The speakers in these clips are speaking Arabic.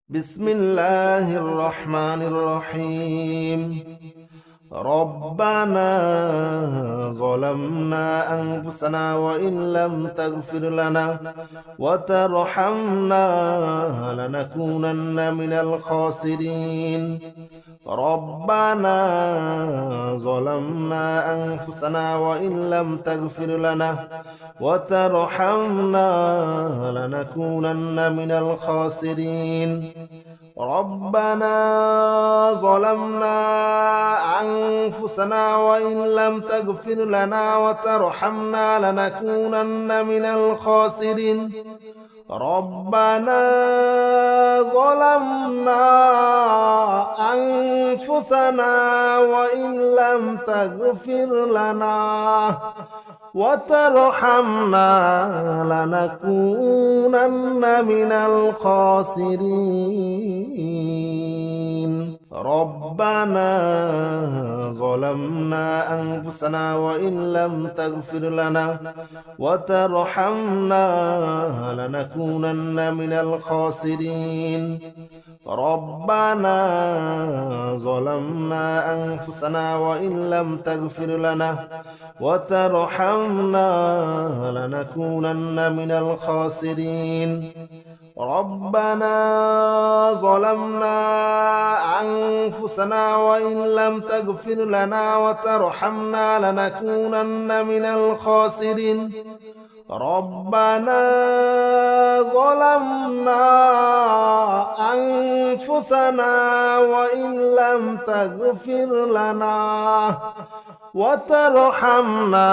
بسم الله الرحمن الرحيم. ربنا ظلمنا أنفسنا وإن لم تغفر لنا وترحمنا لنكونن من الخاسرين. ربنا ظلمنا أنفسنا وإن لم تغفر لنا وترحمنا لنكونن من الخاسرين. ربنا ظلمنا أنفسنا وإن لم تغفر لنا وترحمنا لنكونن من الخاسرين. ربنا ظلمنا أنفسنا وإن لم تغفر لنا وترحمنا لنكونن من الخاسرين. ربنا ظلمنا أنفسنا وإن لم تغفر لنا وترحمنا لنكونن من الخاسرين. ربنا ظلمنا أنفسنا وإن لم تغفر لنا وترحمنا لنكونن من الخاسرين. ربنا ظلمنا أنفسنا وإن لم تغفر لنا وترحمنا لنكونن من الخاسرين. ربنا ظلمنا أنفسنا وإن لم تغفر لنا وترحمنا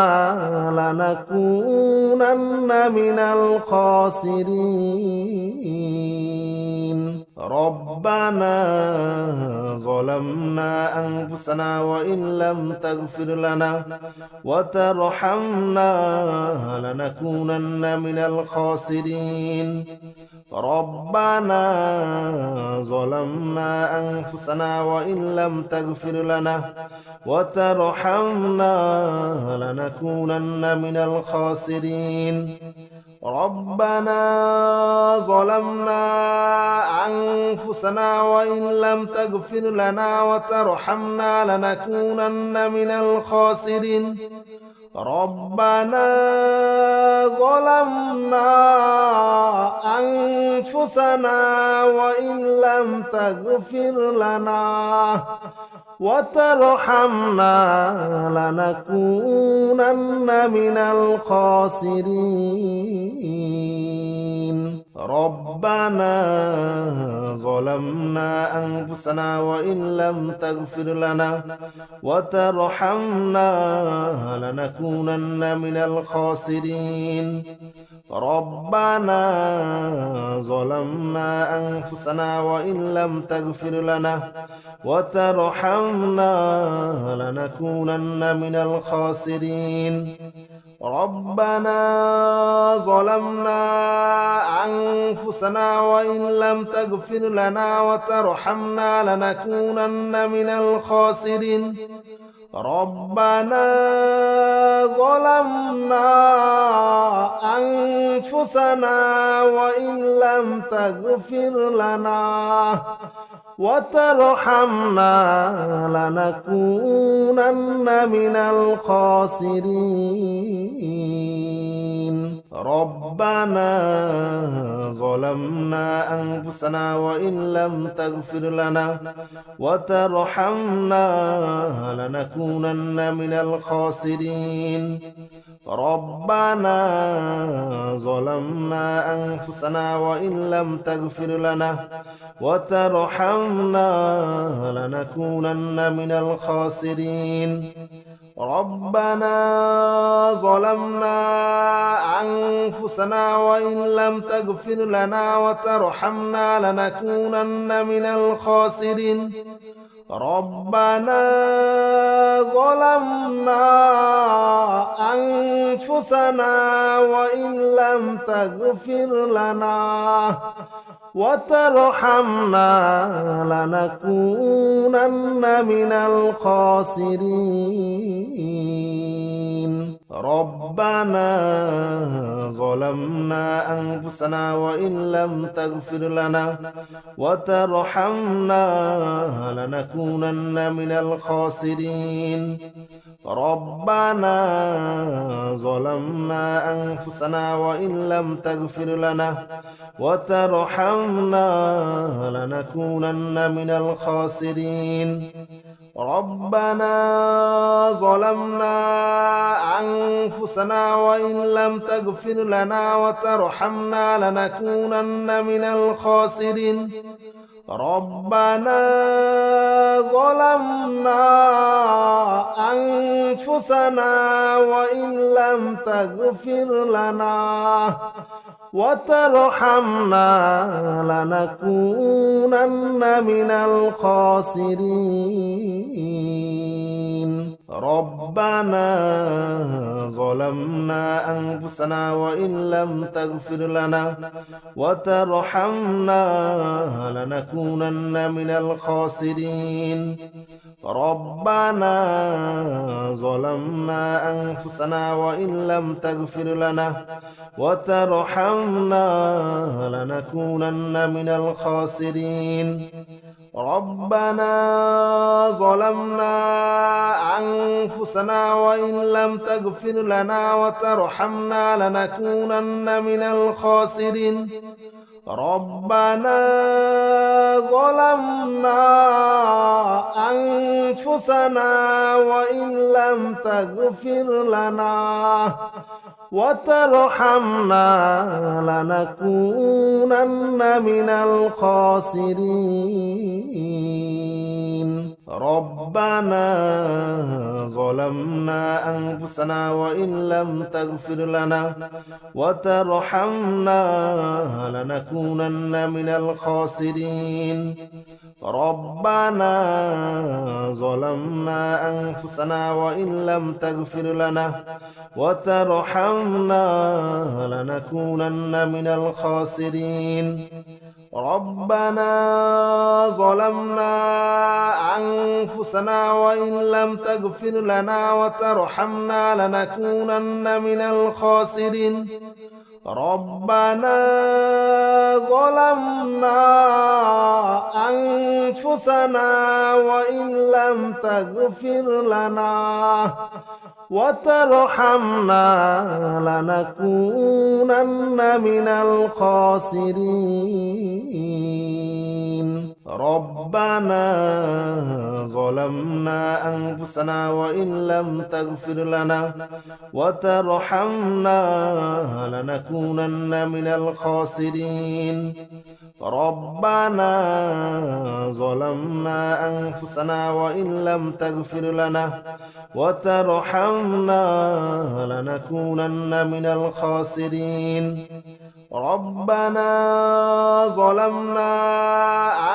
لنكونن من الخاسرين. ربنا ظلمنا أنفسنا وإن لم تغفر لنا وترحمنا لنكونن من الخاسرين. ربنا ظلمنا أنفسنا وإن لم تغفر لنا وترحمنا لنكونن من الخاسرين. ربنا ظلمنا أنفسنا وإن لم تغفر لنا وترحمنا لنكونن من الخاسرين. ربنا ظلمنا أنفسنا وإن لم تغفر لنا وترحمنا لنكونن من الخاسرين. ربنا ظلمنا أنفسنا وإن لم تغفر لنا وترحمنا لنكونن من الخاسرين. ربنا ظلمنا أنفسنا وإن لم تغفر لنا وترحمنا لنكونن من الخاسرين. ربنا ظلمنا أنفسنا وإن لم تغفر لنا وترحمنا لنكونن من الخاسرين. ربنا ظلمنا أنفسنا وإن لم تغفر لنا وترحمنا لنكونن من الخاسرين. ربنا ظلمنا أنفسنا وإن لم تغفر لنا وترحمنا لنكونن من الخاسرين. ربنا ظلمنا أنفسنا وإن لم تغفر لنا وترحمنا لنكونن من الخاسرين. ربنا ظلمنا أنفسنا وإن لم تغفر لنا وترحمنا لنكونن من الخاسرين. ربنا ظلمنا أنفسنا وإن لم تغفر لنا وترحمنا لنكونن من الخاسرين. ربنا ظلمنا أنفسنا وإن لم تغفر لنا وترحمنا لنكونن من الخاسرين ربنا ظلمنا أنفسنا وإن لم تغفر لنا وترحمنا لنكونن من الخاسرين ربنا ظلمنا أنفسنا وإن لم تغفر لنا وترحمنا لنكونن من الخاسرين ربنا ظلمنا أنفسنا وإن لم تغفر لنا وترحمنا لنكونن من الخاسرين ربنا ظلمنا أنفسنا وإن لم تغفر لنا وترحمنا لنكونن من الخاسرين ربنا ظلمنا أنفسنا وإن لم تغفر لنا وترحمنا لنكونن من الخاسرين ربنا ظلمنا أنفسنا وإن لم تغفر لنا وترحمنا لنكونن من الخاسرين ربنا ظلمنا أنفسنا وإن لم تغفر لنا وترحمنا لنكونن من الخاسرين ربنا ظلمنا أنفسنا وإن لم تغفر لنا وترحمنا لنكونن من الخاسرين ربنا ظلمنا أنفسنا وإن لم تغفر لنا وترحمنا لنكونن من الخاسرين ربنا ظلمنا أنفسنا وإن لم تغفر لنا وترحمنا لنكونن من الخاسرين ربنا ظلمنا أنفسنا وإن لم تغفر لنا وترحمنا لنكونن من الخاسرين ربنا ظلمنا أنفسنا وإن لم تغفر لنا وترحمنا لنكونن من الخاسرين ربنا ظلمنا أنفسنا وإن لم تغفر لنا وترحمنا لنكونن من الخاسرين ربنا ظلمنا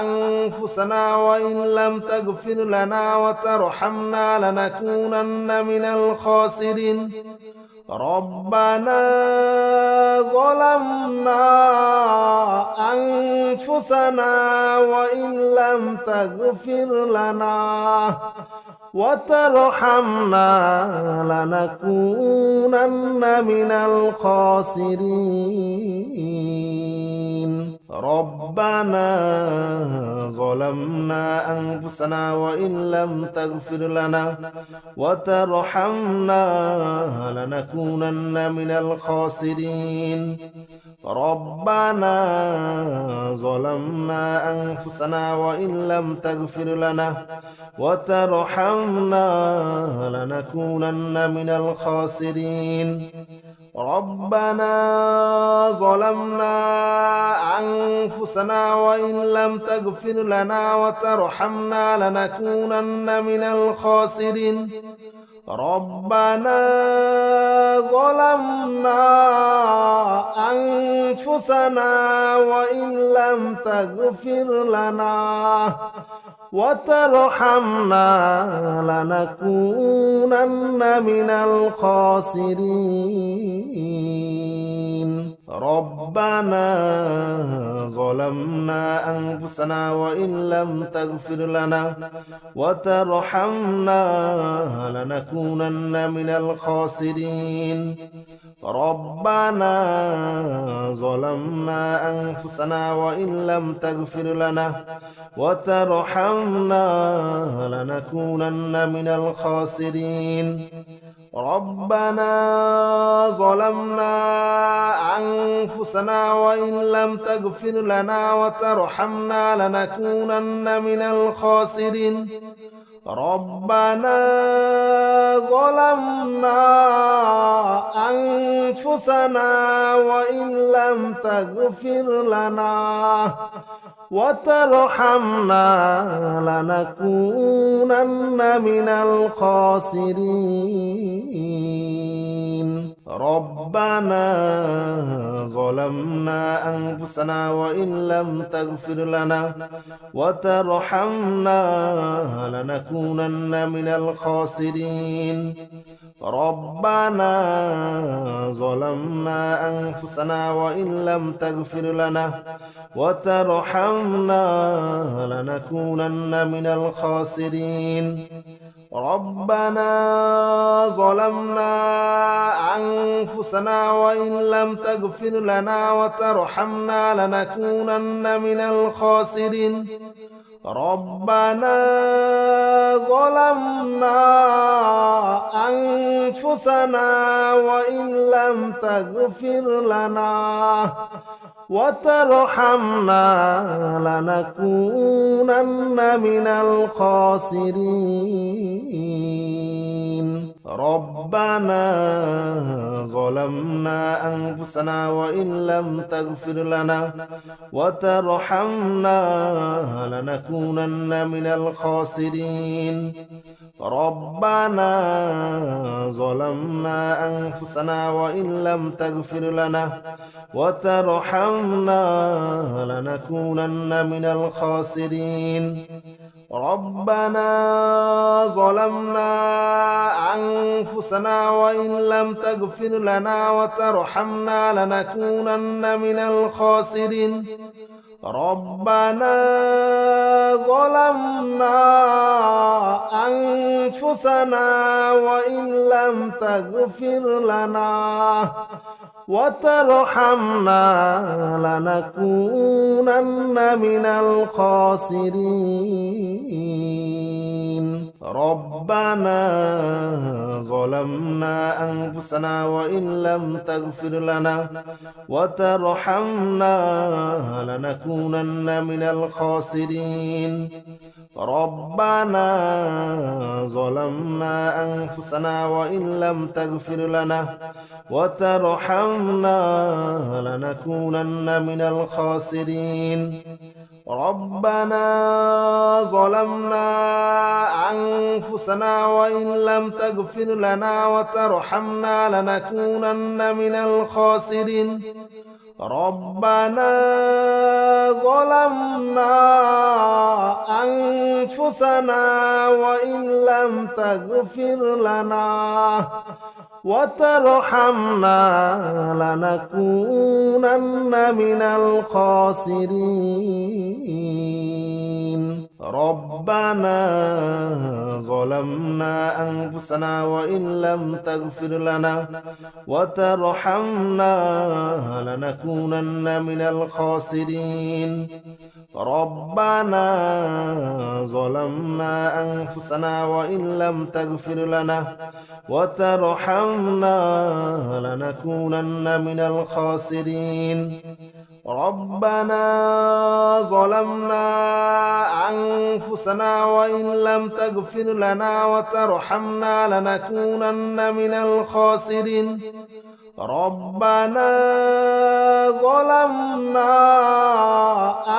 أنفسنا وإن لم تغفر لنا وترحمنا لنكونن من الخاسرين ربنا ظلمنا أنفسنا وإن لم تغفر لنا وترحمنا لنكونن من الخاسرين ربنا ظلمنا أنفسنا وإن لم تغفر لنا وترحمنا لنكونن من الخاسرين ربنا ظلمنا أنفسنا وإن لم تغفر لنا وترحمنا لنكونن من الخاسرين ربنا ظلمنا أنفسنا وإن لم تغفر لنا وترحمنا لنكونن من الخاسرين ربنا ظلمنا أنفسنا وإن لم تغفر لنا وترحمنا لنكونن من الخاسرين ربنا ظلمنا أنفسنا وإن لم تغفر لنا وترحمنا لنكونن من الخاسرين ربنا ظلمنا أنفسنا وإن لم تغفر لنا وترحمنا لنكونن من الخاسرين ربنا ظلمنا أنفسنا وإن لم تغفر لنا وترحمنا لنكونن من الخاسرين ربنا ظلمنا أنفسنا وإن لم تغفر لنا وترحمنا لنكونن من الخاسرين ربنا ظلمنا أنفسنا وإن لم تغفر لنا وترحمنا لنكونن من الخاسرين ربنا ظلمنا أنفسنا وإن لم تغفر لنا وترحمنا لنكونن من الخاسرين ربنا ظلمنا أنفسنا وإن لم تغفر لنا وترحمنا لنكونن من الخاسرين ربنا ظلمنا أنفسنا وإن لم تغفر لنا وترحمنا لنكونن من الخاسرين ربنا ظلمنا أنفسنا وإن لم تغفر لنا وترحمنا لنكونن من الخاسرين ربنا ظلمنا أنفسنا وإن لم تغفر لنا وترحمنا لنكونن من الخاسرين ربنا ظلمنا أنفسنا وإن لم تغفر لنا وترحمنا لنكونن من الخاسرين ربنا ظلمنا أنفسنا وإن لم تغفر لنا وترحمنا لنكونن من الخاسرين ربنا ظلمنا أنفسنا وإن لم تغفر لنا وترحمنا لنكونن من الخاسرين ربنا ظلمنا أنفسنا وإن لم تغفر لنا وترحمنا لنكونن من الخاسرين ربنا ظلمنا أنفسنا وإن لم تغفر لنا وترحمنا لنكونن من الخاسرين ربنا ظلمنا أنفسنا وإن لم تغفر لنا وترحمنا لنكونن من الخاسرين ربنا ظلمنا أنفسنا وإن لم تغفر لنا وترحمنا لنكونن من الخاسرين ربنا ظلمنا أنفسنا وإن لم تغفر لنا وترحمنا لنكونن من الخاسرين ربنا ظلمنا أنفسنا وإن لم تغفر لنا وترحمنا لنكونن من الخاسرين ربنا ظلمنا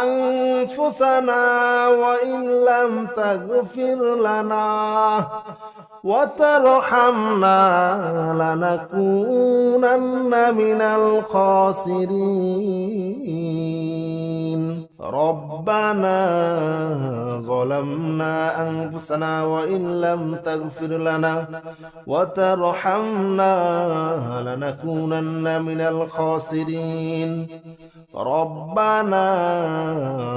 أنفسنا وإن لم تغفر لنا وترحمنا لنكونن من الخاسرين ربنا ظلمنا أنفسنا وإن لم تغفر لنا وترحمنا لنكونن من الخاسرين ربنا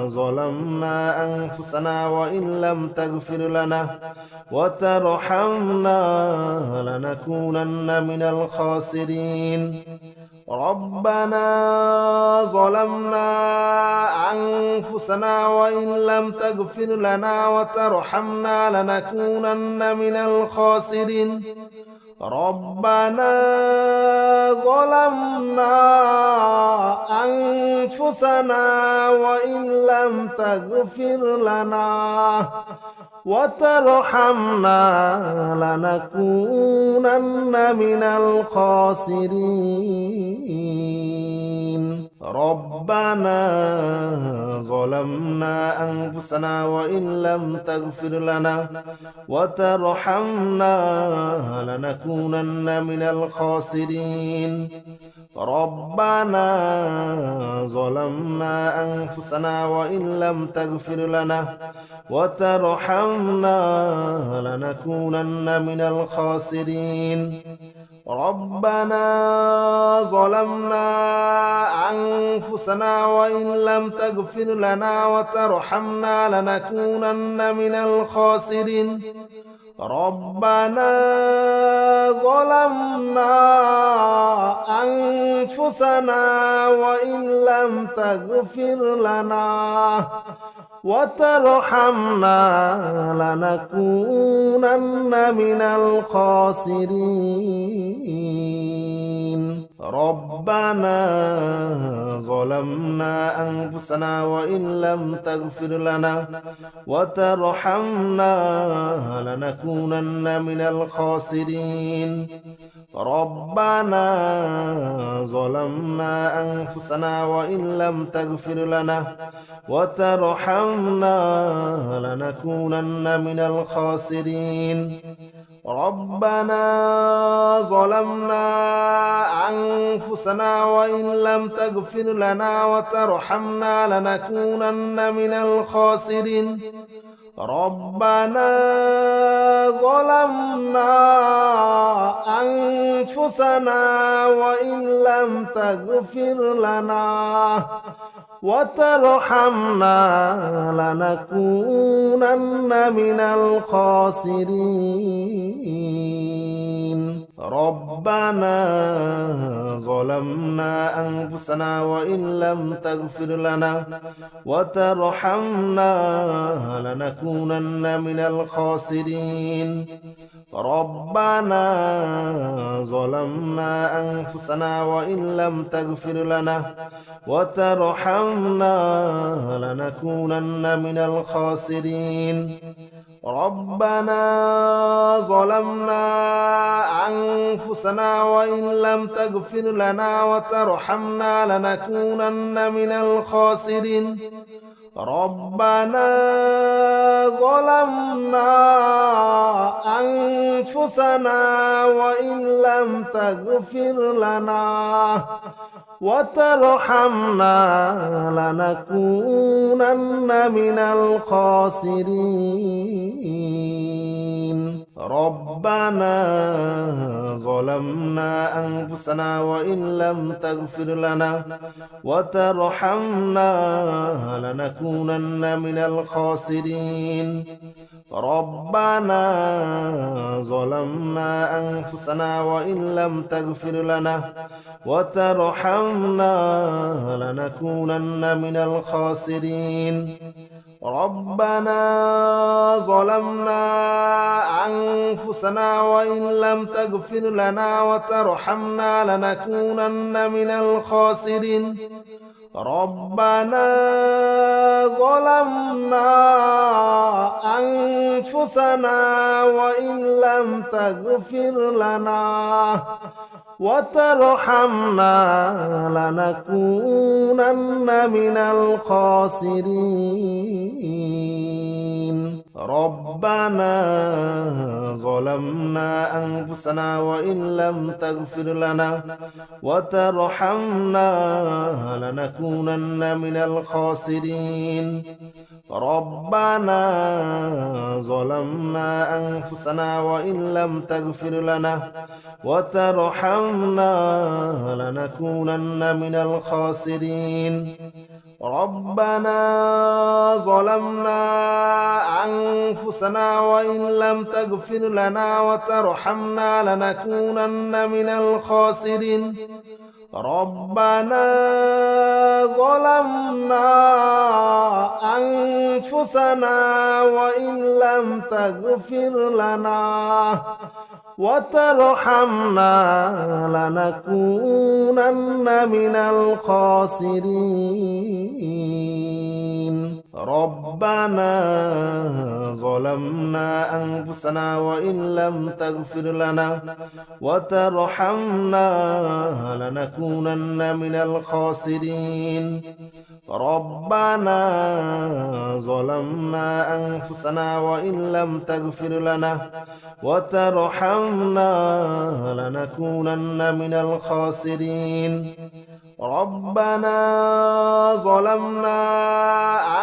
ظلمنا أنفسنا وإن لم تغفر لنا وترحمنا لنكونن من الخاسرين ربنا ظلمنا أنفسنا وإن لم تغفر لنا وترحمنا لنكونن من الخاسرين ربنا ظلمنا أنفسنا وإن لم تغفر لنا وترحمنا لنكونن من الخاسرين ربنا ظلمنا أنفسنا وإن لم تغفر لنا وترحمنا لنكونن من الخاسرين ربنا ظلمنا أنفسنا وإن لم تغفر لنا وترحمنا لنكونن من الخاسرين ربنا ظلمنا أنفسنا وإن لم تغفر لنا وترحمنا لنكونن من الخاسرين ربنا ظلمنا أنفسنا وإن لم تغفر لنا وترحمنا لنكونن من الخاسرين ربنا ظلمنا أنفسنا وإن لم تغفر لنا وترحمنا لنكونن من الخاسرين ربنا ظلمنا أنفسنا وإن لم تغفر لنا وترحمنا لنكونن من الخاسرين ربنا ظلمنا أنفسنا وإن لم تغفر لنا وترحمنا لنكونن من الخاسرين ربنا ظلمنا أنفسنا وإن لم تغفر لنا وترحمنا لنكونن من الخاسرين ربنا ظلمنا أنفسنا وإن لم تغفر لنا وترحمنا لنكونن من الخاسرين ربنا ظلمنا أنفسنا وإن لم تغفر لنا وترحمنا لنكونن من الخاسرين ربنا ظلمنا أنفسنا وإن لم تغفر لنا وترحمنا لنكونن من الخاسرين ربنا ظلمنا أنفسنا وإن لم تغفر لنا وترحمنا لنكونن من الخاسرين ربنا ظلمنا أنفسنا وإن لم تغفر لنا وترحمنا لنكونن من الخاسرين ربنا ظلمنا أنفسنا وإن لم تغفر لنا وترحمنا لنكونن من الخاسرين ربنا ظلمنا أنفسنا وإن لم تغفر لنا وترحمنا لنكونن من الخاسرين ربنا ظلمنا أنفسنا وإن لم تغفر لنا وترحمنا لنكونن من الخاسرين ربنا ظلمنا أنفسنا وإن لم تغفر لنا وترحمنا لنكونن من الخاسرين ربنا ظلمنا أنفسنا وإن لم تغفر لنا وترحمنا لنكونن من الخاسرين ربنا ظلمنا أنفسنا وإن لم تغفر لنا وترحمنا لنكونن من الخاسرين ربنا ظلمنا أنفسنا وإن لم تغفر لنا وترحمنا لنكونن من الخاسرين ربنا ظلمنا أنفسنا وإن لم تغفر لنا وترحمنا لنكونن من الخاسرين ربنا ظلمنا أنفسنا وإن لم تغفر لنا وترحمنا لنكونن من الخاسرين ربنا ظلمنا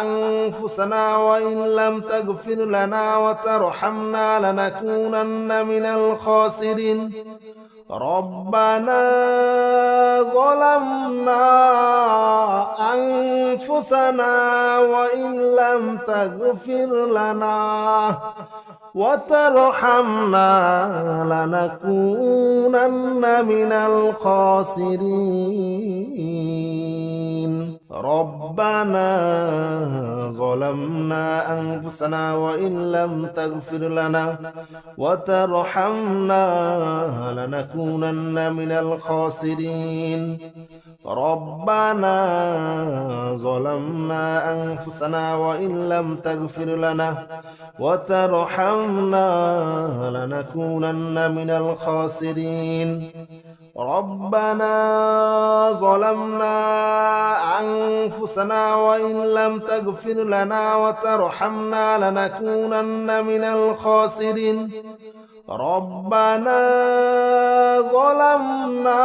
أنفسنا وإن لم تغفر لنا وترحمنا لنكونن من الخاسرين ربنا ظلمنا أنفسنا وإن لم تغفر لنا وترحمنا لنكونن من الخاسرين ربنا ظلمنا أنفسنا وإن لم تغفر لنا وترحمنا لنكونن من الخاسرين ربنا ظلمنا أنفسنا وإن لم تغفر لنا وترحمنا لنكونن من الخاسرين ربنا ظلمنا أنفسنا وإن لم تغفر لنا وترحمنا لنكونن من الخاسرين ربنا ظلمنا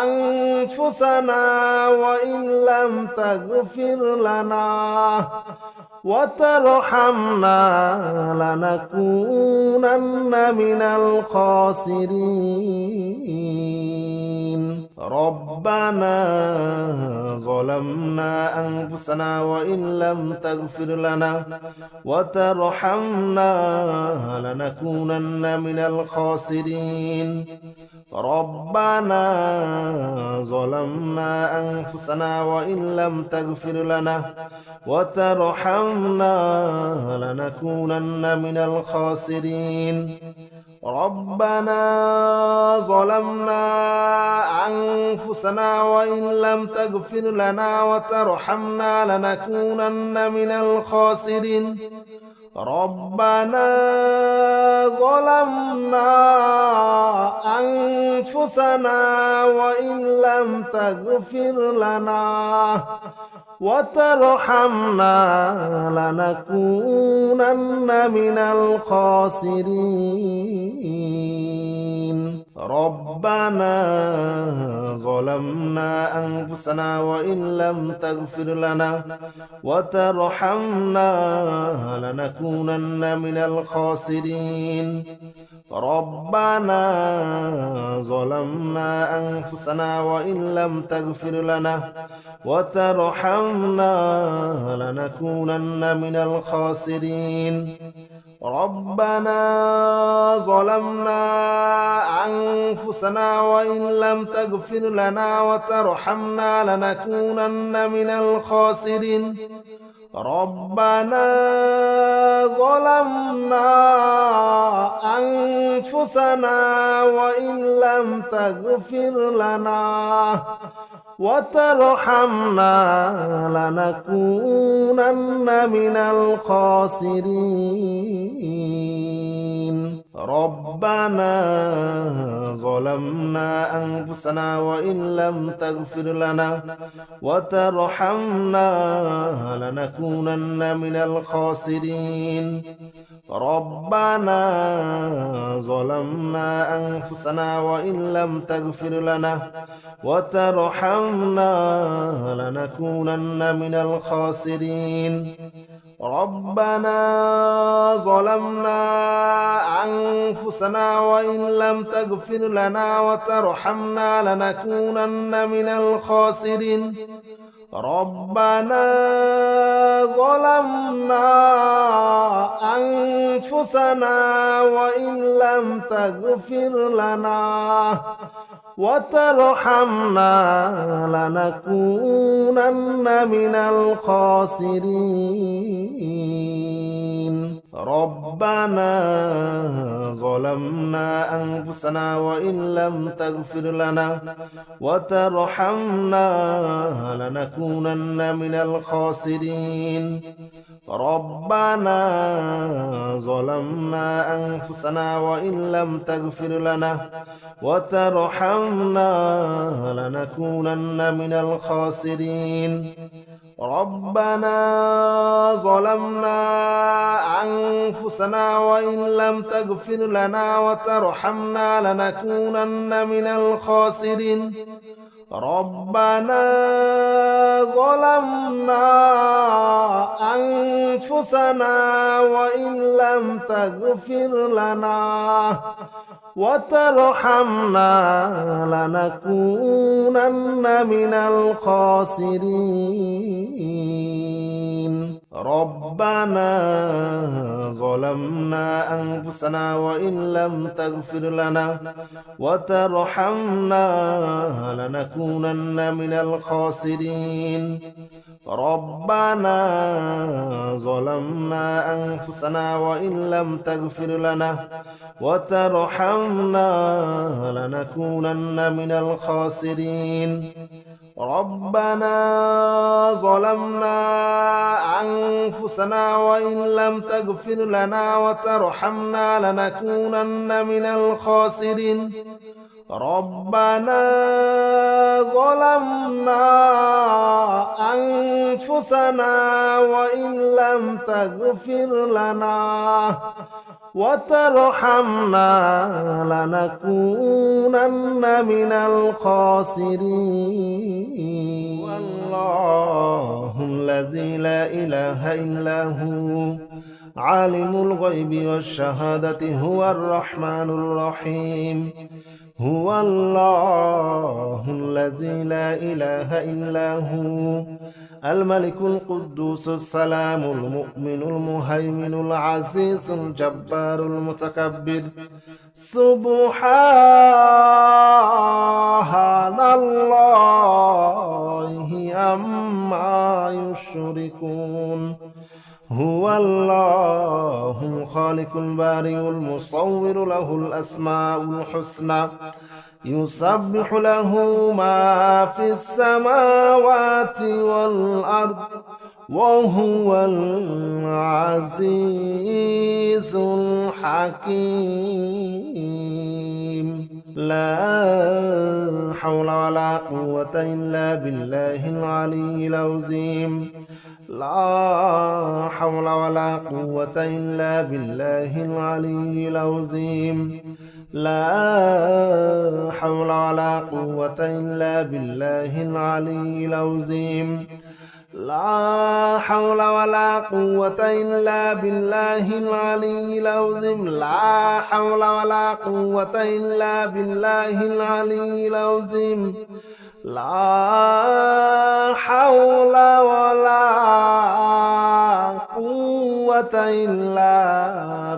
أنفسنا وإن لم تغفر لنا وترحمنا لنكونن من الخاسرين ربنا ظلمنا أنفسنا وإن لم تغفر لنا وترحمنا لنكونن من الخاسرين ربنا ظلمنا أنفسنا وإن لم تغفر لنا وترحمنا لنكونن من الخاسرين ربنا ظلمنا أنفسنا وإن لم تغفر لنا وترحمنا لنكونن من الخاسرين ربنا ظلمنا أنفسنا وإن لم تغفر لنا وترحمنا لنكونن من الخاسرين ربنا ظلمنا أنفسنا وإن لم تغفر لنا وترحمنا لنكونن من الخاسرين ربنا ظلمنا أنفسنا وإن لم تغفر لنا وترحمنا لنكونن من الخاسرين ربنا ظلمنا أنفسنا وإن لم تغفر لنا وترحمنا لنكونن من الخاسرين ربنا ظلمنا أنفسنا وإن لم تغفر لنا وترحمنا لنكونن من الخاسرين ربنا ظلمنا أنفسنا وإن لم تغفر لنا وترحمنا لنكونن من الخاسرين ربنا ظلمنا أنفسنا وإن لم تغفر لنا وترحمنا لنكونن من الخاسرين ربنا ظلمنا أنفسنا وإن لم تغفر لنا وترحمنا لنكونن من الخاسرين ربنا ظلمنا أنفسنا وإن لم تغفر لنا وترحمنا لنكونن من الخاسرين ربنا ظلمنا أنفسنا وإن لم تغفر لنا وترحمنا لنكونن من الخاسرين ربنا ظلمنا أنفسنا وإن لم تغفر لنا وترحمنا لنكونن من الخاسرين ربنا ظلمنا أنفسنا وإن لم تغفر لنا وترحمنا لنكونن من الخاسرين ربنا ظلمنا أنفسنا وإن لم تغفر لنا وترحمنا لنكونن من الخاسرين ربنا ظلمنا أنفسنا وإن لم تغفر لنا وترحمنا لنكونن من الخاسرين ربنا ظلمنا أنفسنا وإن لم تغفر لنا وترحمنا لنكونن من الخاسرين ربنا ظلمنا أنفسنا وإن لم تغفر لنا وترحمنا لنكونن من الخاسرين ربنا ظلمنا أنفسنا وإن لم تغفر لنا وترحمنا لنكونن من الخاسرين والله الذي لا إله إلا هو عالم الغيب والشهادة هو الرحمن الرحيم هو الله الذي لا إله إلا هو الملك القدوس السلام المؤمن المهيمن العزيز الجبار المتكبر سبحان الله عما يشركون هو الله الخالق البارئ المصور له الأسماء الحسنى يسبح له ما في السماوات والأرض وهو العزيز الحكيم لا حول ولا قوة إلا بالله العلي العظيم لا حول ولا قوة إلا بالله العلي العظيم لا حول ولا قوة إلا بالله العلي العظيم لا حول ولا قوة إلا بالله العلي العظيم لا حول ولا قوة إلا بالله العلي العظيم لا حول ولا قوة إلا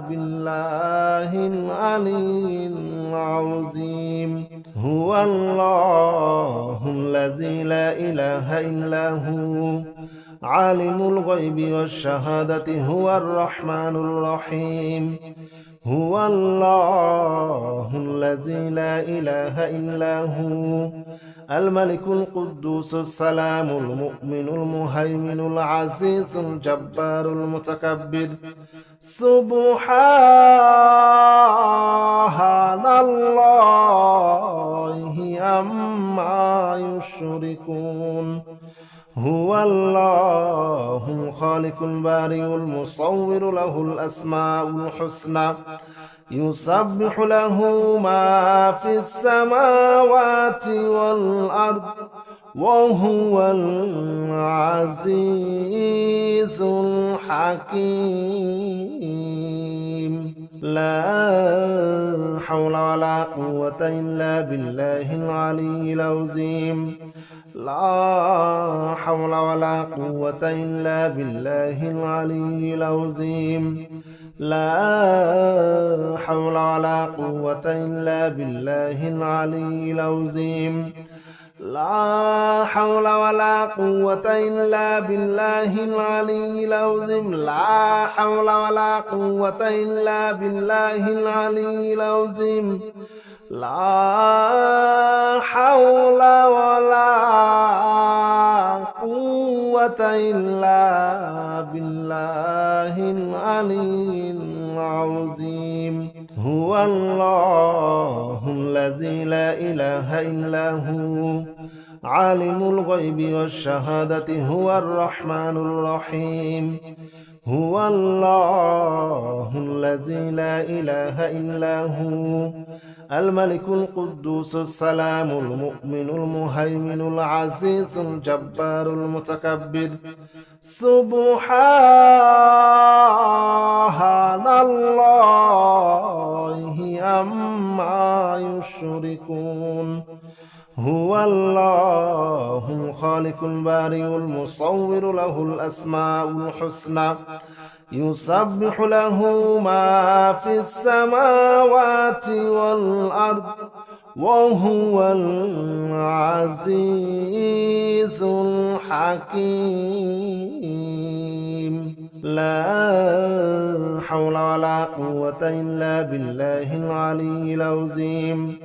بالله العلي العظيم هو الله الذي لا إله إلا هو عالم الغيب والشهادة هو الرحمن الرحيم هو الله الذي لا إله إلا هو الملك القدوس السلام المؤمن المهيمن العزيز الجبار المتكبر سبحان الله عما يشركون هو الله الخالق البارئ المصور له الأسماء الحسنى يسبح له ما في السماوات والأرض وهو العزيز الحكيم لا حول ولا قوة إلا بالله العلي العظيم لا حول ولا قوة إلا بالله العلي العظيم لا حول ولا قوة إلا بالله العلي العظيم لا حول ولا قوة إلا بالله العلي العظيم لا حول ولا قوة إلا بالله العلي العظيم لا حول ولا قوة إلا بالله العلي العظيم هو الله الذي لا إله إلا هو عالم الغيب والشهادة هو الرحمن الرحيم هو الله الذي لا إله إلا هو الملك القدوس السلام المؤمن المهيمن العزيز الجبار المتكبر سبحان الله عما يشركون هو الله الخالق البارئ المصور له الأسماء الحسنى يسبح له ما في السماوات والأرض وهو العزيز الحكيم لا حول ولا قوة إلا بالله العلي العظيم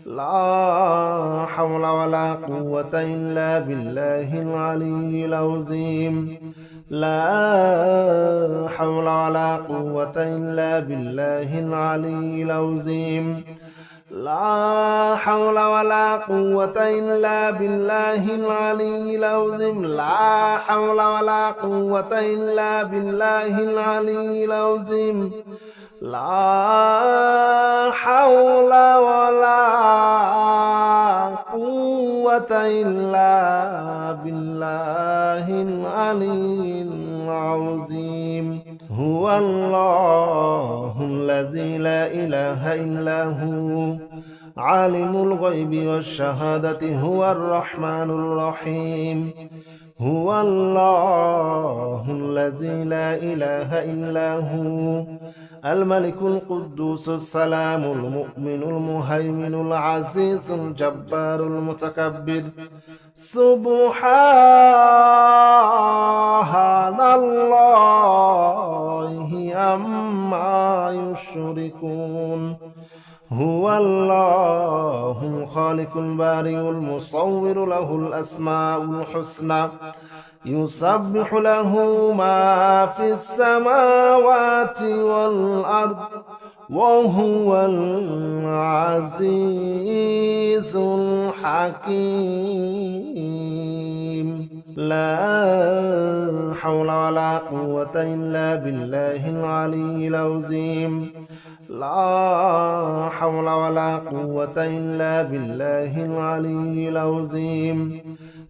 لا حول ولا قوة إلا بالله العلي العظيم لا حول ولا قوة إلا بالله العلي العظيم لا حول ولا قوة إلا بالله العلي العظيم لا حول ولا قوة إلا بالله العلي العظيم لا حول ولا قوة إلا بالله العلي العظيم هو الله الذي لا إله إلا هو عالم الغيب والشهادة هو الرحمن الرحيم هو الله الذي لا إله إلا هو الملك القدوس السلام المؤمن المهيمن العزيز الجبار المتكبر سبحان الله عما يشركون هو الله الخالق البارئ المصور له الأسماء الحسنى يسبح له ما في السماوات والأرض وهو العزيز الحكيم لا حول ولا قوة إلا بالله العلي العظيم لا حول ولا قوة إلا بالله العلي العظيم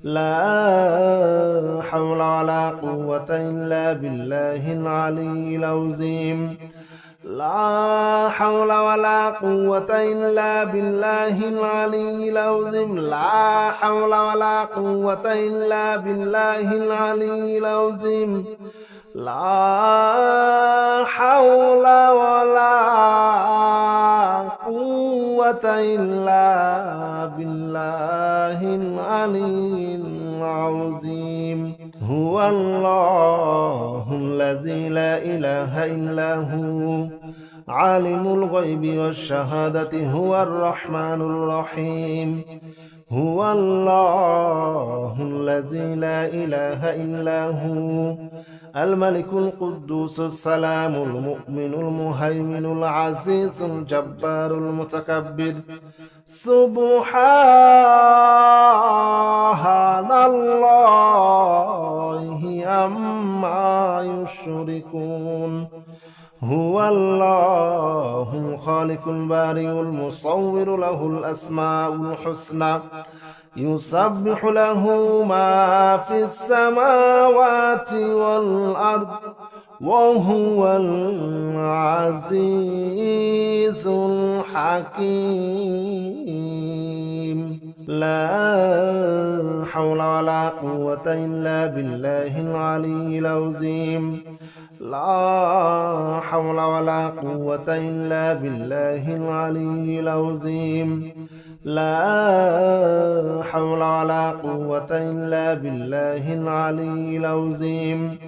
لا حول ولا قوة إلا بالله العلي العظيم لا حول ولا قوة إلا بالله العلي العظيم لا حول ولا قوة إلا بالله العلي العظيم لا حول ولا قوة إلا بالله العلي العظيم هو الله الذي الذي لا إله إلا هو عالم الغيب والشهادة هو الرحمن الرحيم هو الله الذي لا إله إلا هو الملك القدوس السلام المؤمن المهيمن العزيز الجبار المتكبر سبحان الله عما يشركون هو الله الخالق البارئ المصور له الأسماء الحسنى يسبح له ما في السماوات والأرض وهو العزيز الحكيم لا حول ولا قوة إلا بالله العلي العظيم لا حول ولا قوة إلا بالله العلي العظيم لا حول ولا قوة إلا بالله العلي العظيم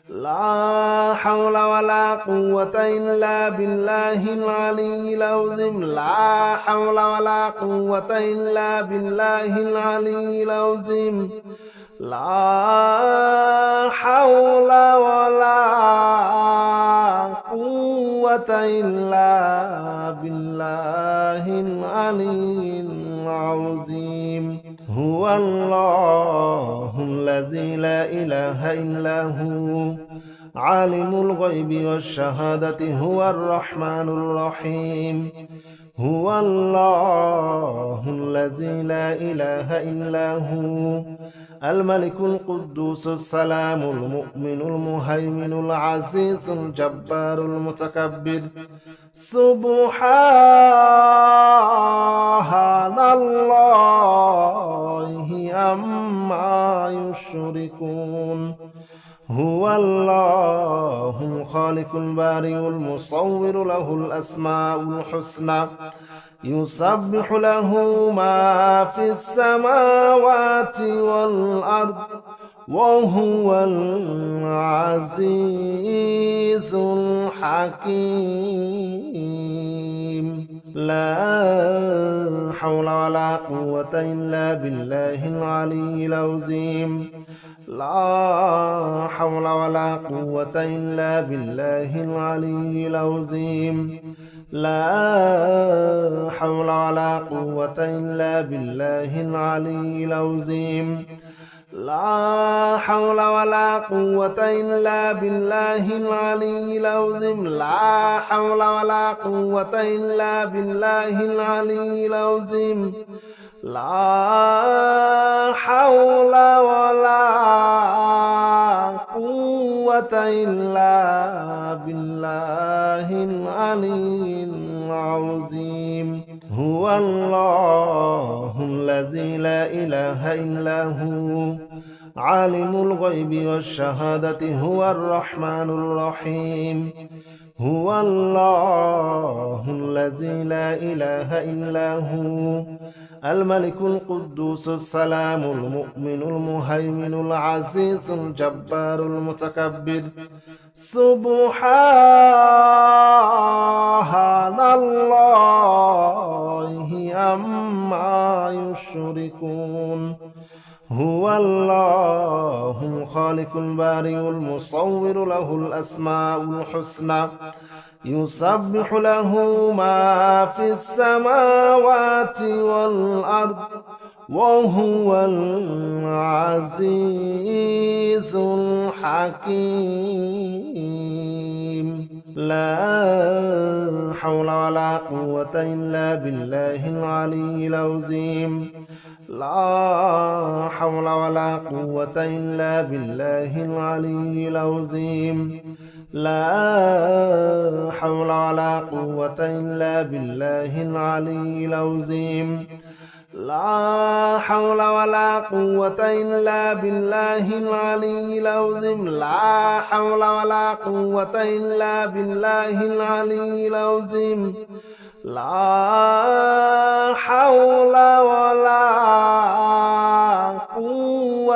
لا حول ولا قوة إلا بالله العلي العظيم لا حول ولا قوة إلا بالله العلي العظيم لا حول ولا قوة إلا بالله العلي العظيم هو الله الذي لا إله إلا هو عالم الغيب والشهادة هو الرحمن الرحيم هو الله الذي لا إله إلا هو الملك القدوس السلام المؤمن المهيمن العزيز الجبار المتكبر سبحان الله عما يشركون هو الله الخالق البارئ المصور له الأسماء الحسنى يسبح له ما في السماوات والأرض وهو العزيز الحكيم لا حول ولا قوة إلا بالله العلي العظيم لا حول ولا قوة إلا بالله العلي العظيم لا حول ولا قوة إلا بالله العلي العظيم لا حول ولا قوة إلا بالله العلي العظيم لا حول ولا قوة إلا بالله العلي العظيم لا حول ولا قوة إلا بالله العلي العظيم هو الله الذي لا إله إلا هو عالم الغيب والشهادة هو الرحمن الرحيم هو الله الذي لا إله إلا هو الملك القدوس السلام المؤمن المهيمن العزيز الجبار المتكبر سبحان الله عما يشركون هو الله الخالق البارئ المصور له الأسماء الحسنى يسبح له ما في السماوات والأرض وهو العزيز الحكيم لا حول ولا قوة إلا بالله العلي العظيم لا حول ولا قوة إلا بالله العلي العظيم لا حول ولا قوة إلا بالله العلي العظيم لا حول ولا قوة إلا بالله العلي العظيم لا حول ولا قوة إلا بالله العلي العظيم لا حول ولا قوة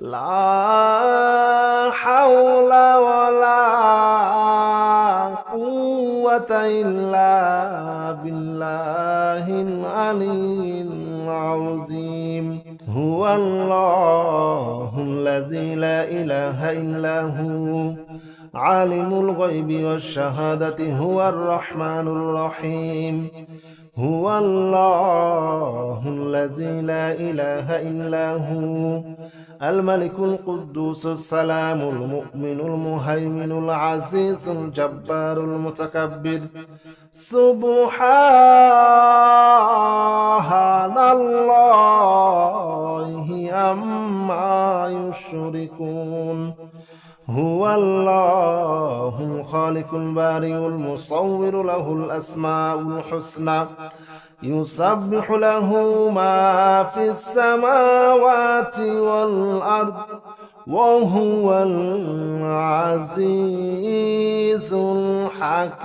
لا حول ولا قوة إلا بالله العلي العظيم. هو الله الذي لا إله إلا هو عالم الغيب والشهادة هو الرحمن الرحيم. هو الله الذي لا إله إلا هو الملك القدوس السلام المؤمن المهيمن العزيز الجبار المتكبر. سبحان الله عما يشركون. هو الله الخالق البارئ المصور له الأسماء الحسنى يسبح له ما في السماوات والأرض وهو العزيز الحكيم.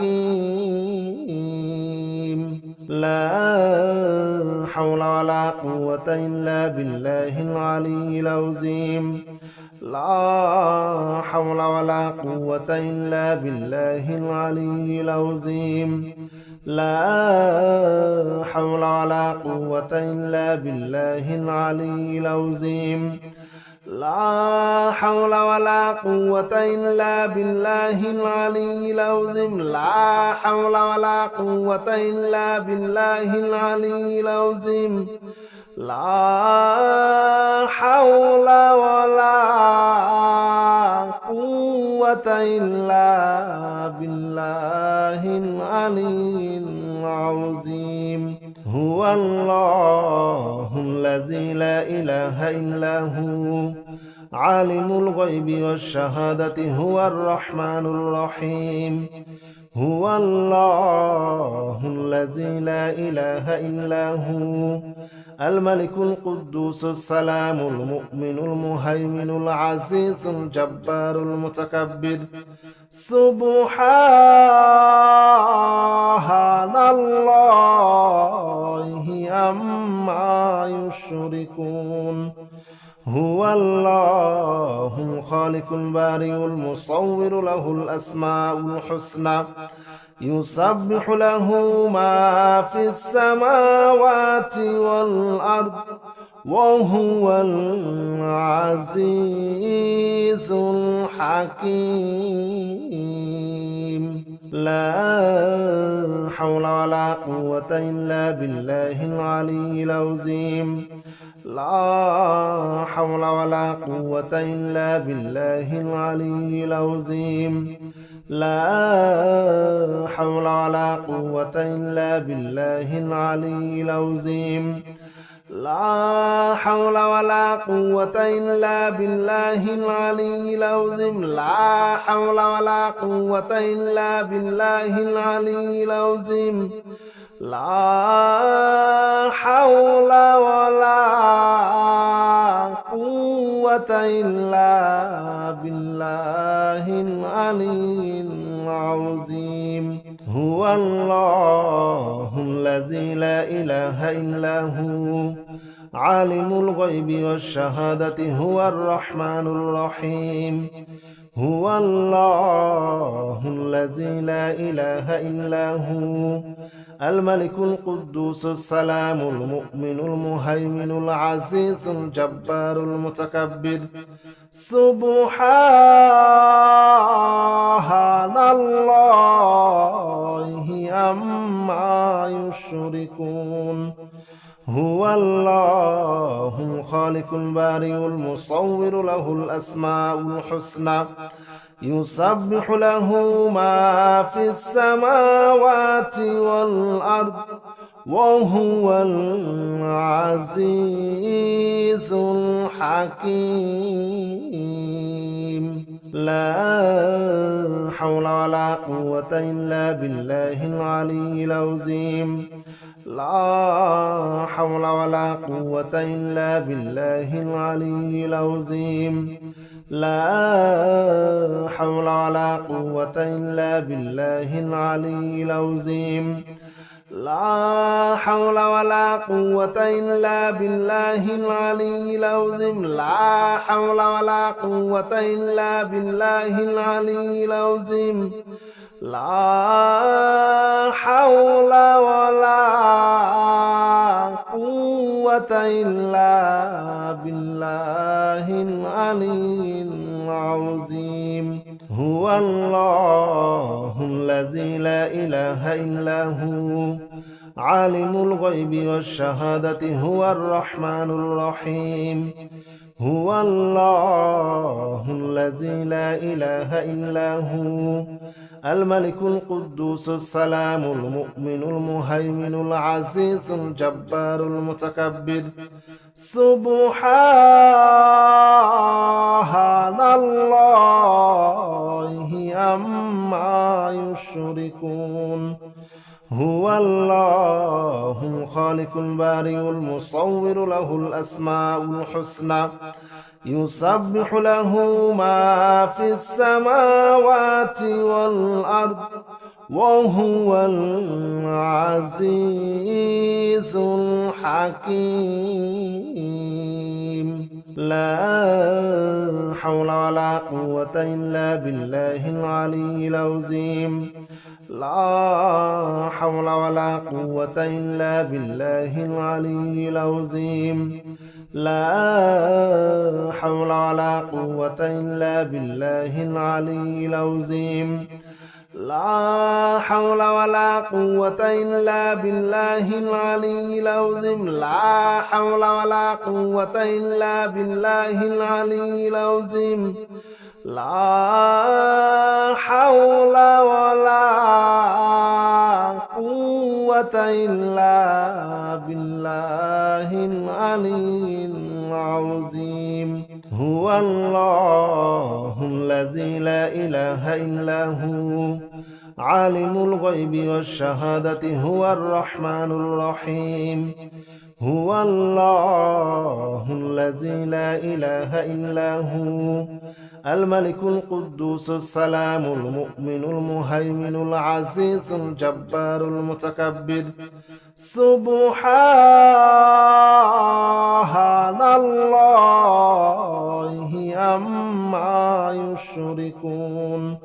لا حول ولا قوة إلا بالله العلي العظيم. لا حول ولا قوة إلا بالله العلي العظيم. لا حول ولا قوة إلا بالله العلي العظيم. لا حول ولا قوة إلا بالله العلي العظيم. لا حول ولا قوة إلا بالله العلي العظيم. لا حول ولا قوة إلا بالله العلي العظيم. هو الله الذي لا إله إلا هو عالم الغيب والشهادة هو الرحمن الرحيم. هو الله الذي لا إله إلا هو الملك القدوس السلام المؤمن المهيمن العزيز الجبار المتكبر. سبحان الله عما يشركون. هو الله الخالق البارئ المصور له الأسماء الحسنى يسبح له ما في السماوات والأرض وهو العزيز الحكيم. لا حول ولا قوة إلا بالله العلي العظيم. لا حول ولا قوة إلا بالله العلي العظيم. لا حول ولا قوة إلا بالله العلي العظيم. لا حول ولا قوة إلا بالله العلي العظيم. لا حول ولا قوة إلا بالله العلي العظيم. لا حول ولا قوة إلا بالله العلي العظيم. هو الله الذي لا إله إلا هو عالم الغيب والشهادة هو الرحمن الرحيم. هو الله الذي لا إله إلا هو الملك القدوس السلام المؤمن المهيمن العزيز الجبار المتكبر. سبحان الله عما يشركون. هو الله الخالق البارئ المصور له الأسماء الحسنى يسبح له ما في السماوات والأرض وهو العزيز الحكيم. لا حول ولا قوة إلا بالله العلي العظيم. لا حول ولا قوة إلا بالله العلي العظيم. لا حول ولا قوة إلا بالله العلي العظيم. لا حول ولا قوة إلا بالله العلي العظيم. لا حول ولا قوة إلا بالله العلي العظيم. لا حول ولا قوة إلا بالله العلي العظيم. هو الله الذي لا إله إلا هو عالم الغيب والشهادة هو الرحمن الرحيم. هو الله الذي لا إله إلا هو الملك القدوس السلام المؤمن المهيمن العزيز الجبار المتكبر. سبحان الله عما يشركون. هو الله الخالق البارئ المصور له الأسماء الحسنى يسبح له ما في السماوات والأرض وهو العزيز الحكيم. لا حول ولا قوة إلا بالله العلي العظيم. لا حول ولا قوة إلا بالله العلي العظيم. لا حول ولا قوة إلا بالله العلي العظيم. لا حول ولا قوة إلا بالله العلي العظيم. لا حول ولا قوة إلا بالله العلي العظيم. لا حول ولا قوة إلا بالله العلي العظيم. هو الله الذي لا إله إلا هو عالم الغيب والشهادة هو الرحمن الرحيم. هو الله الذي لا إله إلا هو الملك القدوس السلام المؤمن المهيمن العزيز الجبار المتكبر. سبحان الله عما يشركون.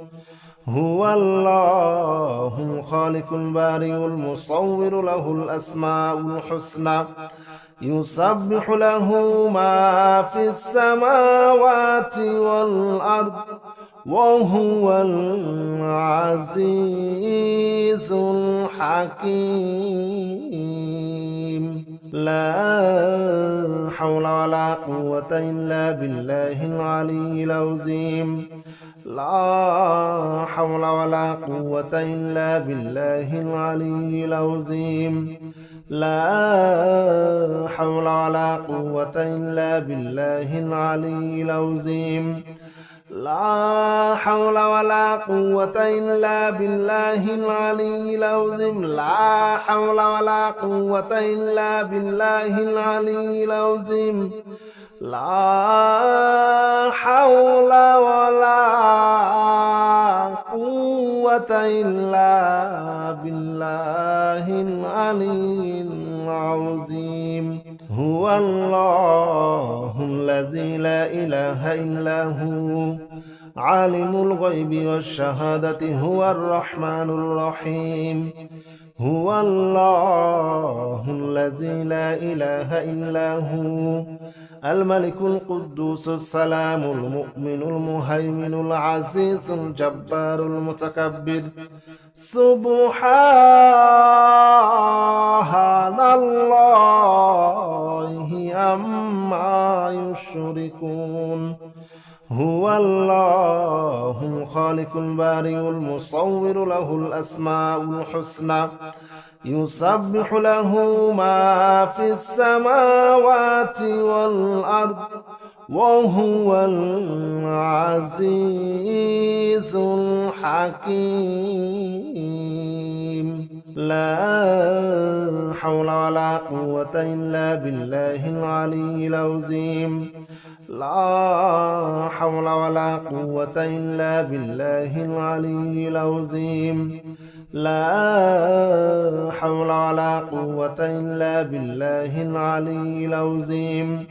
هو الله الخالق البارئ المصور له الأسماء الحسنى يسبح له ما في السماوات والأرض وهو العزيز الحكيم. لا حول ولا قوة إلا بالله العلي العظيم. لا حول ولا قوة إلا بالله العلي العظيم. لا حول ولا قوة إلا بالله العلي العظيم. لا حول ولا قوة إلا بالله العلي العظيم. لا حول ولا قوة إلا بالله العلي العظيم. لا حول ولا قوة إلا بالله العلي العظيم. هو الله الذي لا إله إلا هو عالم الغيب والشهادة هو الرحمن الرحيم. هو الله الذي لا إله إلا هو الملك القدوس السلام المؤمن المهيمن العزيز الجبار المتكبر. سبحان الله عما يشركون. هو الله الخالق البارئ المصور له الأسماء الحسنى يسبح له ما في السماوات والأرض وهو العزيز الحكيم. لا حول ولا قوة إلا بالله العلي العظيم. لا حول ولا قوة إلا بالله العلي العظيم. لا حول ولا قوة إلا بالله العلي العظيم.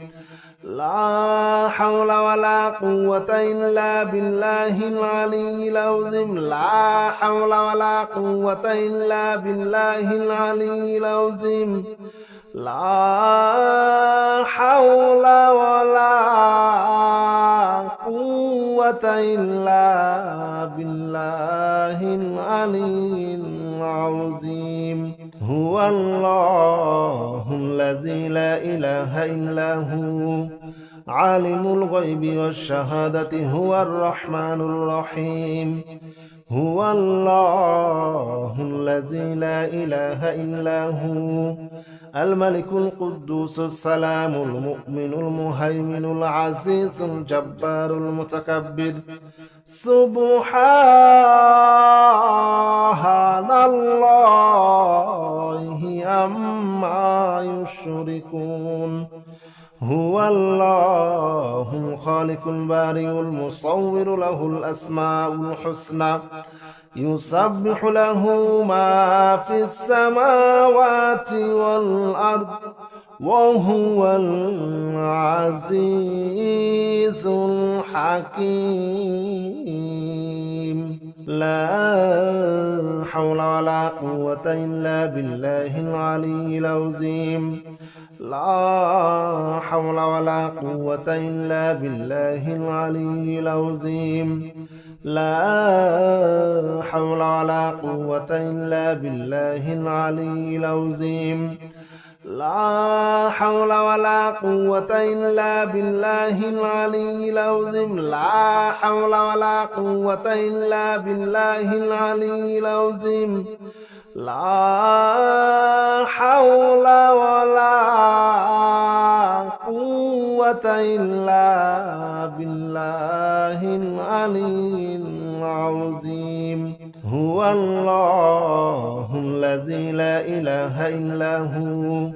لا حول ولا قوة إلا بالله العلي العظيم. لا حول ولا قوة إلا بالله العلي العظيم. لا حول ولا قوة إلا بالله العلي العظيم. هو الله الذي لا إله إلا هو عالم الغيب والشهادة هو الرحمن الرحيم. هو الله الذي لا إله إلا هو الملك القدوس السلام المؤمن المهيمن العزيز الجبار المتكبر. سبحان الله عما يشركون. هو الله الخالق البارئ المصور له الأسماء الحسنى يسبح له ما في السماوات والأرض وهو العزيز الحكيم. لا حول ولا قوة إلا بالله العلي العظيم. لا حول ولا قوة إلا بالله العلي العظيم لا حول ولا قوة إلا بالله العلي العظيم لا حول ولا قوة إلا بالله العلي العظيم لا حول ولا قوة إلا بالله العلي العظيم لا حول ولا قوة إلا بالله العلي العظيم هو الله الذي لا إله إلا هو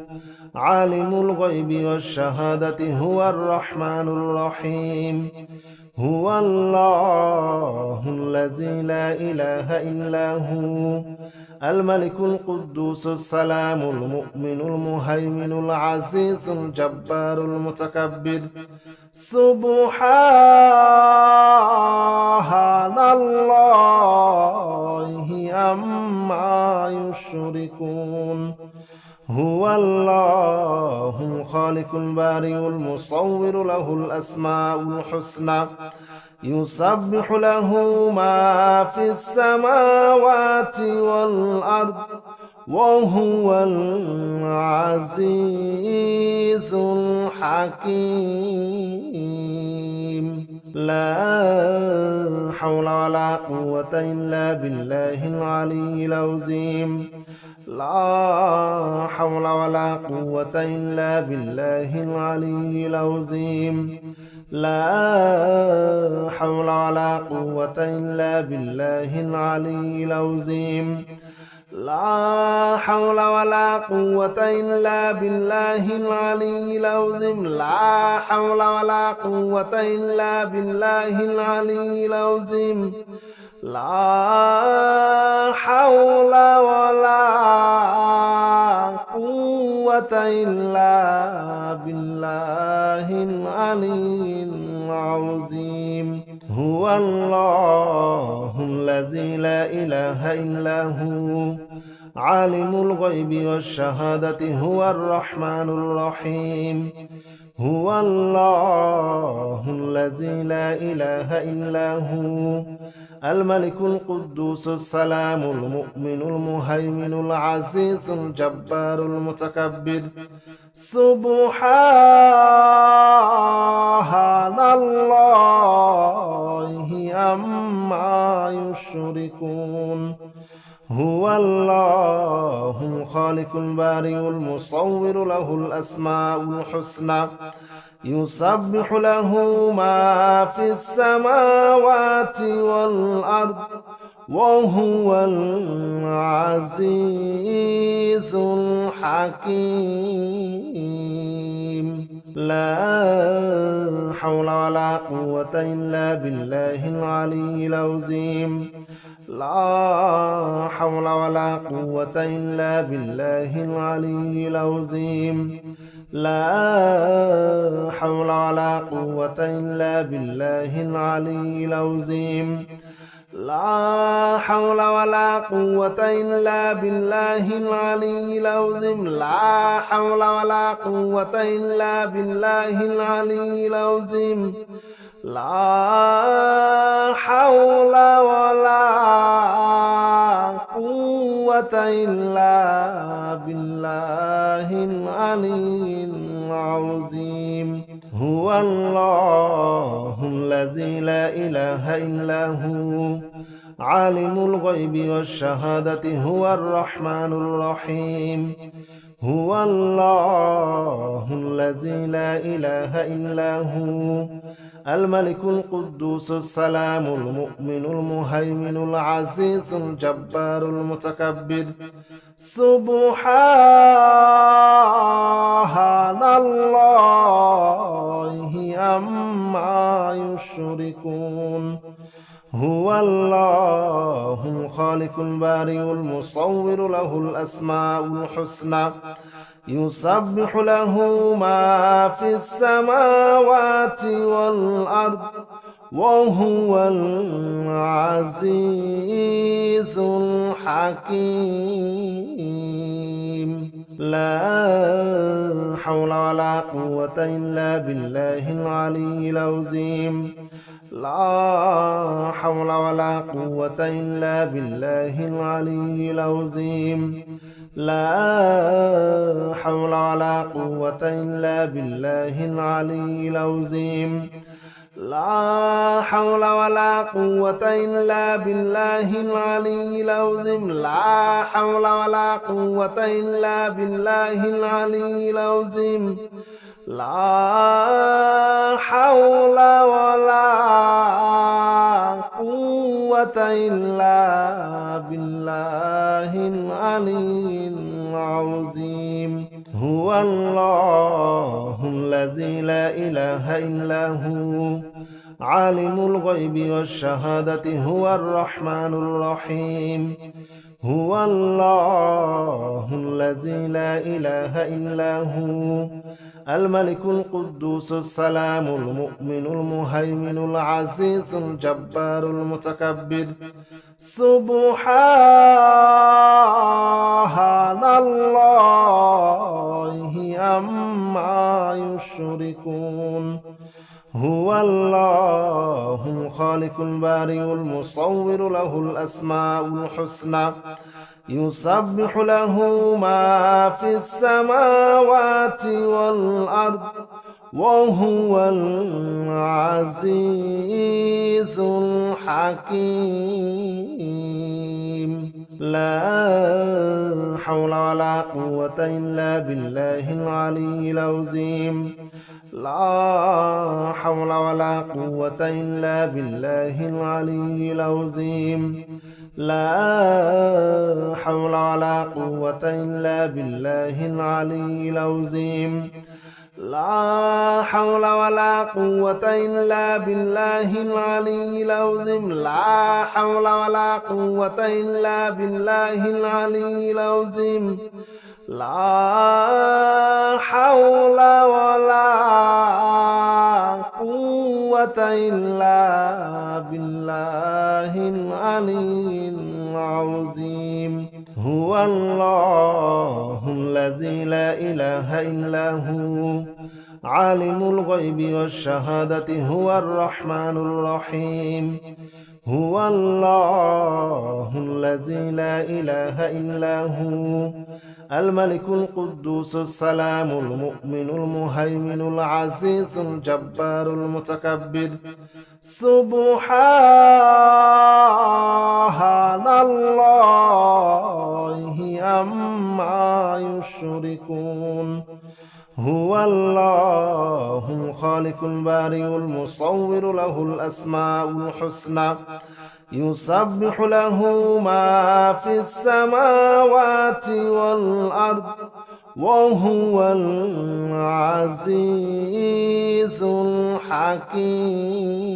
عالم الغيب والشهادة هو الرحمن الرحيم هو الله الذي لا إله إلا هو الملك القدوس السلام المؤمن المهيمن العزيز الجبار المتكبر سبحان الله عما يشركون هو الله الخالق البارئ المصور له الأسماء الحسنى يسبح له ما في السماوات والأرض وهو العزيز الحكيم لا حول ولا قوة إلا بالله العلي العظيم لا حول ولا قوة إلا بالله العلي العظيم لا حول ولا قوة إلا بالله العلي العظيم لا حول ولا قوة إلا بالله العلي العظيم لا حول ولا قوة إلا بالله العلي العظيم لا حول ولا قوة إلا بالله العلي العظيم هو الله الذي لا إله إلا هو عالم الغيب والشهادة هو الرحمن الرحيم هو الله الذي لا إله إلا هو الملك القدوس السلام المؤمن المهيمن العزيز الجبار المتكبر سبحان الله عما يشركون هو الله الخالق البارئ المصور له الأسماء الحسنى يسبح له ما في السماوات والأرض وهو العزيز الحكيم لا حول ولا قوة إلا بالله العلي العظيم لا حول ولا قوة إلا بالله العلي العظيم لا حول ولا قوة إلا بالله العلي العظيم لا حول ولا قوة إلا بالله العلي العظيم لا حول ولا قوة إلا بالله العلي العظيم لا حول ولا قوة إلا بالله العلي العظيم هو الله الذي لا إله إلا هو عالم الغيب والشهادة هو الرحمن الرحيم هو الله الذي لا إله إلا هو الملك القدوس السلام المؤمن المهيمن العزيز الجبار المتكبر سبحان الله عما يشركون هو الله الخالق البارئ المصور له الأسماء الحسنى يسبح له ما في السماوات والأرض وهو العزيز الحكيم لا حول ولا قوة إلا بالله العلي العظيم لا حول ولا قوة إلا بالله العلي العظيم لا حول ولا قوة إلا بالله العلي العظيم لا حول ولا قوة إلا بالله العلي العظيم لا حول ولا قوة إلا بالله العلي العظيم لا حول ولا قوة إلا بالله العلي العظيم هو الله الذي لا إله إلا هو عالم الغيب والشهادة هو الرحمن الرحيم هو الله الذي لا إله إلا هو الملك القدوس السلام المؤمن المهيمن العزيز الجبار المتكبر سبحان الله عما يشركون هو الله الخالق البارئ المصور له الأسماء الحسنى يسبح له ما في السماوات والأرض وهو العزيز الحكيم لا حول ولا قوة إلا بالله العلي العظيم لا حول ولا قوة إلا بالله العلي العظيم لا حول ولا قوة إلا بالله العلي العظيم لا حول ولا قوة إلا بالله العلي العظيم لا حول ولا قوة إلا بالله العلي العظيم لا حول ولا قوة إلا بالله العلي العظيم هو الله الذي لا إله إلا هو عالم الغيب والشهادة هو الرحمن الرحيم هو الله الذي لا إله إلا هو الملك القدوس السلام المؤمن المهيمن العزيز الجبار المتكبر سبحان الله عما يشركون هو الله الخالق البارئ المصور له الأسماء الحسنى يسبح له ما في السماوات والأرض وهو العزيز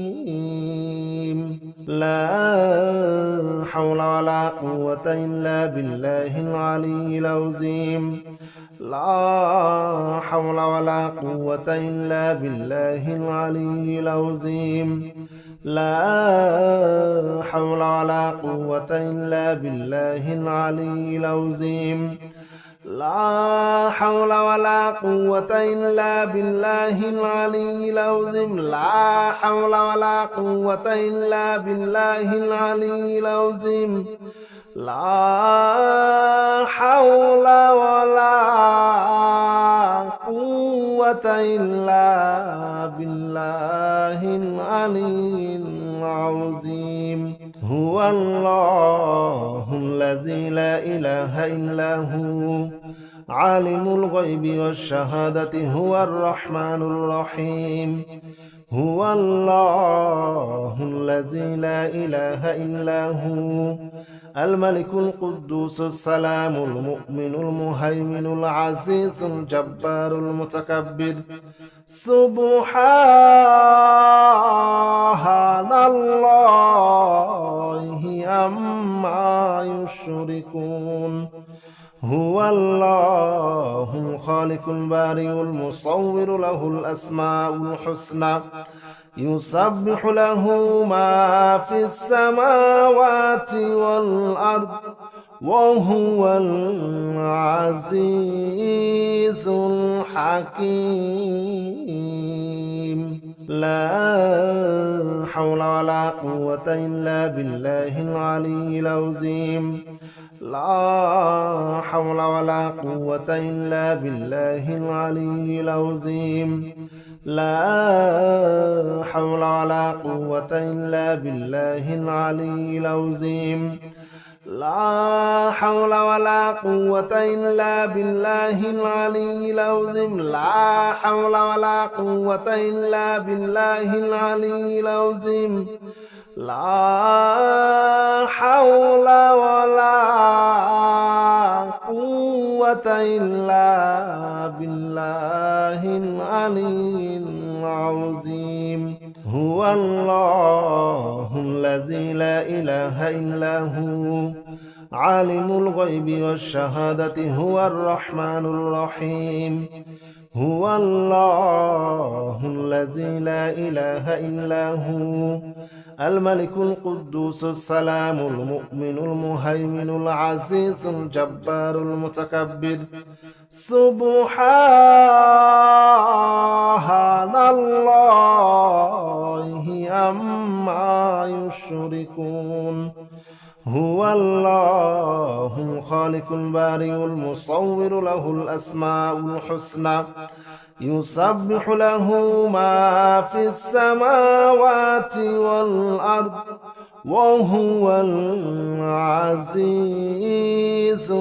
الحكيم لا حول ولا قوة إلا بالله العلي العظيم لا حول ولا قوة إلا بالله العلي العظيم لا حول ولا قوة إلا بالله العلي العظيم لا حول ولا قوة إلا بالله العلي العظيم لا حول ولا قوة إلا بالله العلي العظيم لا حول ولا قوة إلا بالله العلي العظيم هو الله الذي لا إله إلا هو عالم الغيب والشهادة هو الرحمن الرحيم هو الله الذي لا إله إلا هو الملك القدوس السلام المؤمن المهيمن العزيز الجبار المتكبر سبحان الله عما يشركون هو الله الخالق البارئ المصور له الأسماء الحسنى يسبح له ما في السماوات والأرض وهو العزيز الحكيم لا حول ولا قوة إلا بالله العلي العظيم لا حول ولا قوة إلا بالله العلي العظيم لا حول ولا قوة إلا بالله العلي العظيم لا حول ولا قوة إلا بالله العلي العظيم لا حول ولا قوة إلا بالله العلي العظيم لا حول ولا قوة إلا بالله العلي العظيم هو الله الذي لا إله إلا هو عالم الغيب والشهادة هو الرحمن الرحيم هو الله الذي لا إله إلا هو الملك القدوس السلام المؤمن المهيمن العزيز الجبار المتكبر سبحان الله عما يشركون هو الله الخالق البارئ المصور له الأسماء الحسنى يسبح له ما في السماوات والأرض وهو العزيز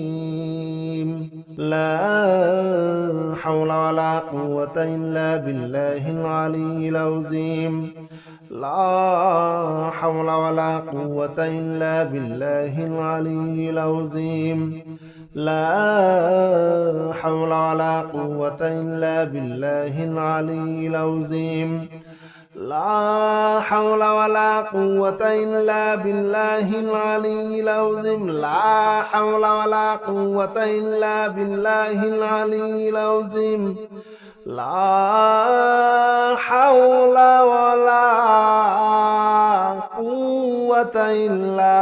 الحكيم لا حول ولا قوة إلا بالله العلي العظيم لا حول ولا قوة إلا بالله العلي العظيم لا حول ولا قوة إلا بالله العلي العظيم لا حول ولا قوة إلا بالله العلي العظيم لا حول ولا قوة إلا بالله العلي العظيم لا حول ولا قوة إلا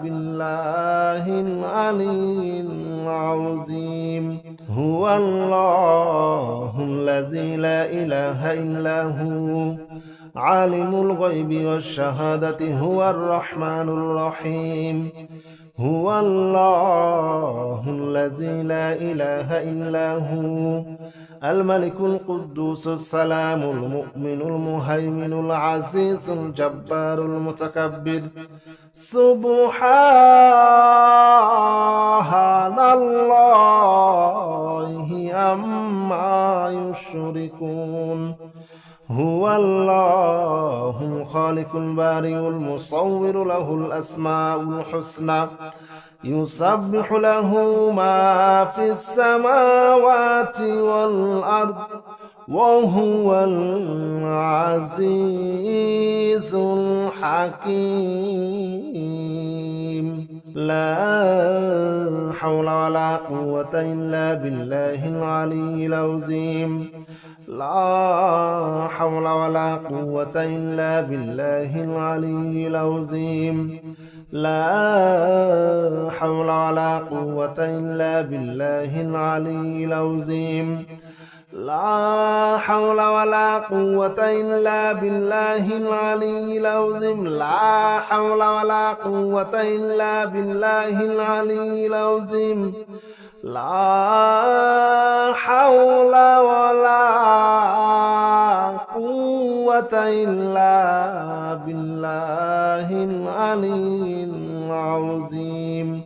بالله العلي العظيم هو الله الذي لا إله إلا هو عالم الغيب والشهادة هو الرحمن الرحيم هو الله الذي لا إله إلا هو الملك القدوس السلام المؤمن المهيمن العزيز الجبار المتكبر سبحان الله عما يشركون هو الله الخالق البارئ المصور له الأسماء الحسنى يسبح له ما في السماوات والأرض وهو العزيز الحكيم لا حول ولا قوة إلا بالله العلي العظيم لا حول ولا قوة إلا بالله العلي العظيم لا حول ولا قوة إلا بالله العلي العظيم لا حول ولا قوة إلا بالله العلي العظيم لا حول ولا قوة إلا بالله العلي العظيم لا حول ولا قوة إلا بالله العلي العظيم